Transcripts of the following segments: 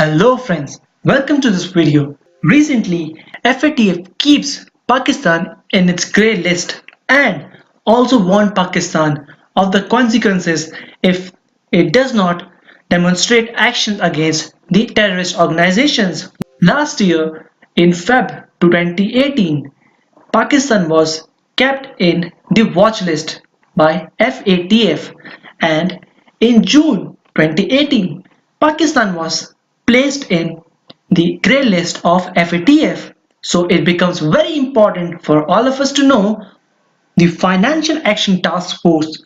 Hello friends, welcome to this video. Recently, FATF keeps Pakistan in its grey list and also warned Pakistan of the consequences if it does not demonstrate action against the terrorist organizations. Last year, in Feb 2018, Pakistan was kept in the watch list by FATF, and in June 2018, Pakistan was placed in the grey list of FATF. So it becomes very important for all of us to know the Financial Action Task Force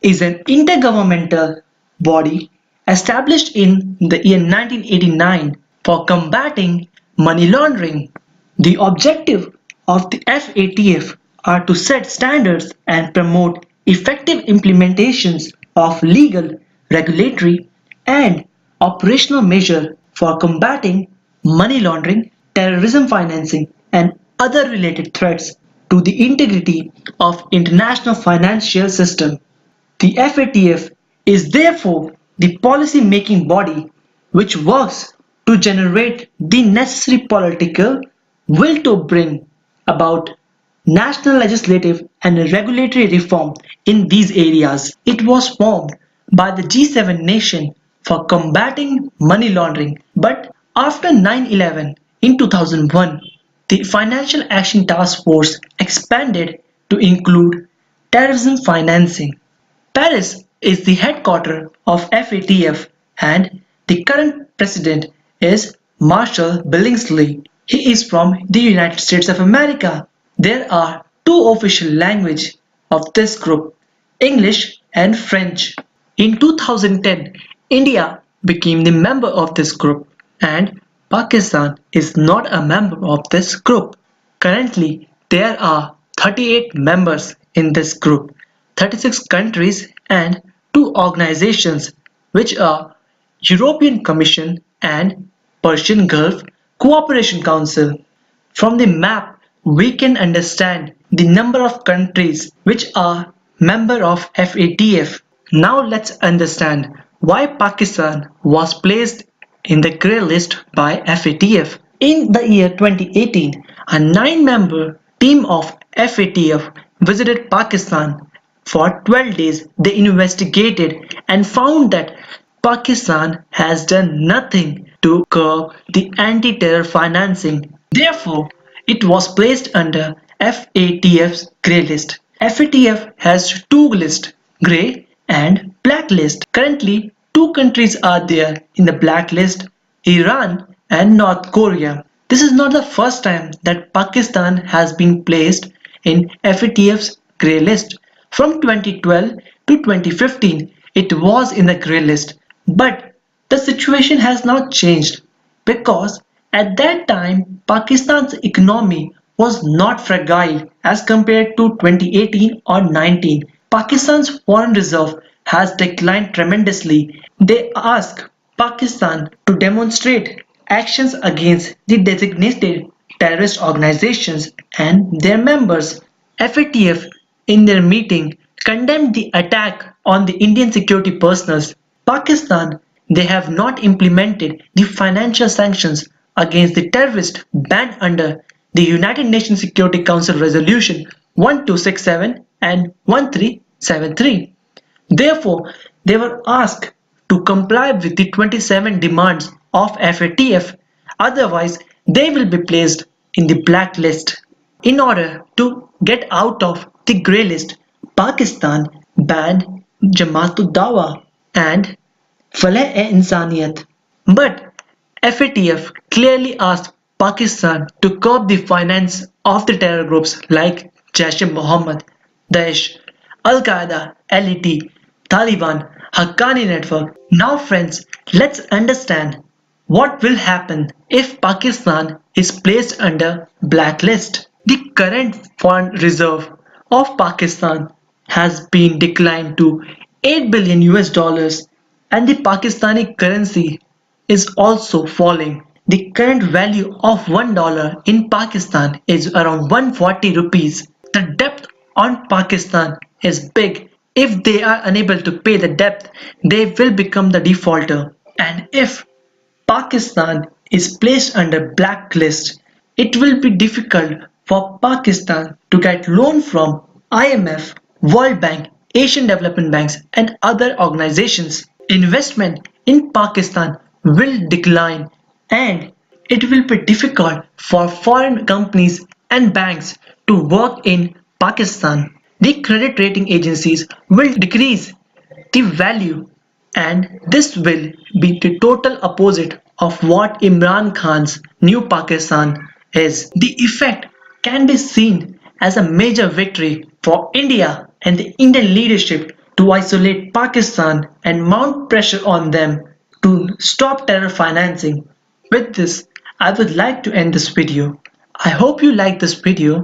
is an intergovernmental body established in the year 1989 for combating money laundering. The objective of the FATF are to set standards and promote effective implementations of legal, regulatory, and operational measures for combating money laundering, terrorism financing, and other related threats to the integrity of international financial system. The FATF is therefore the policy-making body which works to generate the necessary political will to bring about national legislative and regulatory reform in these areas. It was formed by the G7 nation for combating money laundering, but after 9/11 in 2001, the Financial Action Task Force expanded to include terrorism financing. Paris is the headquarters of FATF and the current president is Marshall Billingsley. He is from the United States of America. There are two official languages of this group, English and French. In 2010, India became the member of this group and Pakistan is not a member of this group. Currently, there are 38 members in this group, 36 countries and two organizations which are European Commission and Persian Gulf Cooperation Council. From the map, we can understand the number of countries which are member of FATF. Now let's understand why Pakistan was placed in the grey list by FATF. In the year 2018, a 9-member team of FATF visited Pakistan. For 12 days, they investigated and found that Pakistan has done nothing to curb the anti-terror financing. Therefore, it was placed under FATF's grey list. FATF has two lists, grey and black list. Currently, two countries are there in the black list, Iran and North Korea. This is not the first time that Pakistan has been placed in FATF's grey list. From 2012 to 2015, it was in the grey list. But the situation has not changed because at that time Pakistan's economy was not fragile as compared to 2018 or 19. Pakistan's foreign reserve has declined tremendously. They ask Pakistan to demonstrate actions against the designated terrorist organizations and their members. FATF in their meeting condemned the attack on the Indian security personnel. Pakistan, they have not implemented the financial sanctions against the terrorists banned under the United Nations Security Council Resolution 1267 and 1373. Therefore, they were asked to comply with the 27 demands of FATF, otherwise they will be placed in the black list. In order to get out of the grey list, Pakistan banned Jamaatul Dawa and Falah-e-Insaniyat. But FATF clearly asked Pakistan to curb the finance of the terror groups like Jaish-e-Mohammed, Daesh, Al-Qaeda, LET, Taliban, Haqqani network. Now friends, let's understand what will happen if Pakistan is placed under blacklist. The current foreign reserve of Pakistan has been declined to 8 billion US dollars and the Pakistani currency is also falling. The current value of $1 in Pakistan is around 140 rupees. The debt on Pakistan is big. If they are unable to pay the debt, they will become the defaulter. And if Pakistan is placed under blacklist, it will be difficult for Pakistan to get loan from IMF, World Bank, Asian Development Banks and other organizations. Investment in Pakistan will decline and it will be difficult for foreign companies and banks to work in Pakistan. The credit rating agencies will decrease the value, and this will be the total opposite of what Imran Khan's new Pakistan is. The effect can be seen as a major victory for India and the Indian leadership to isolate Pakistan and mount pressure on them to stop terror financing. With this, I would like to end this video. I hope you like this video.